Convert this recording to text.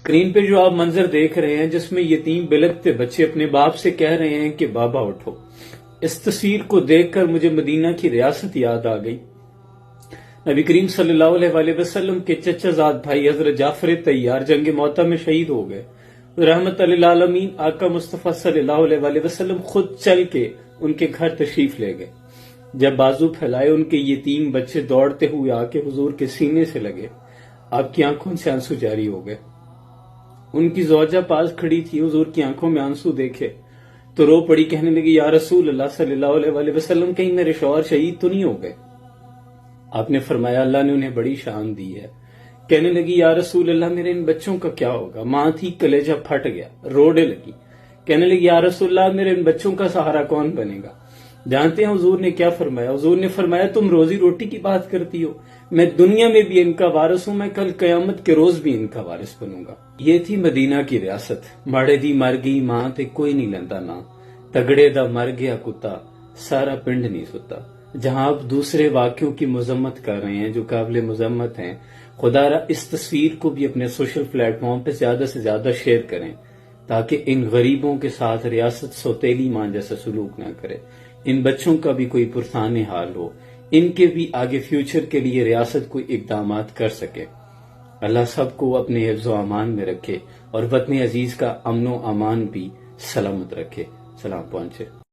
Screen پہ جو آپ منظر دیکھ رہے ہیں جس میں یتیم بلکتے بچے اپنے باپ سے کہہ رہے ہیں کہ بابا اٹھو، اس تصویر کو دیکھ کر مجھے مدینہ کی ریاست یاد آ گئی۔ نبی کریم صلی اللہ علیہ وآلہ وسلم کے چچا زاد بھائی حضرت جعفر طیار جنگ موطا میں شہید ہو گئے۔ رحمت للعالمین آقا مصطفیٰ صلی اللہ علیہ وآلہ وسلم خود چل کے ان کے گھر تشریف لے گئے۔ جب بازو پھیلائے ان کے یتیم بچے دوڑتے ہوئے آ کے حضور کے سینے سے لگے، آپ کی آنکھوں سے آنسو جاری ہو گئے۔ ان کی زوجہ پاس کھڑی تھی، حضور کی آنکھوں میں آنسو دیکھے تو رو پڑی، کہنے لگی یا رسول اللہ صلی اللہ علیہ وآلہ وسلم کہیں میرے شوہر شہید تو نہیں ہو گئے؟ آپ نے فرمایا اللہ نے انہیں بڑی شان دی ہے۔ کہنے لگی یا رسول اللہ میرے ان بچوں کا کیا ہوگا؟ ماں تھی، کلیجہ پھٹ گیا، رونے لگی، کہنے لگی یا رسول اللہ میرے ان بچوں کا سہارا کون بنے گا؟ جانتے ہیں حضور نے کیا فرمایا؟ حضور نے فرمایا تم روزی روٹی کی بات کرتی ہو، میں دنیا میں بھی ان کا وارث ہوں، میں کل قیامت کے روز بھی ان کا وارث بنوں گا۔ یہ تھی مدینہ کی ریاست۔ ماڑے دی مر گئی ماں تے کوئی نہیں لیندا نا، تگڑے دا مر گیا کتا سارا پنڈ نہیں ستا۔ جہاں آپ دوسرے واقعوں کی مذمت کر رہے ہیں جو قابل مذمت ہیں، خدا را اس تصویر کو بھی اپنے سوشل پلیٹ فارم پہ زیادہ سے زیادہ شیئر کریں تاکہ ان غریبوں کے ساتھ ریاست سوتیلی ماں جیسا سلوک نہ کرے، ان بچوں کا بھی کوئی پرسان حال ہو، ان کے بھی آگے فیوچر کے لیے ریاست کوئی اقدامات کر سکے۔ اللہ سب کو اپنے حفظ و امان میں رکھے اور وطن عزیز کا امن و امان بھی سلامت رکھے۔ سلام پہنچے۔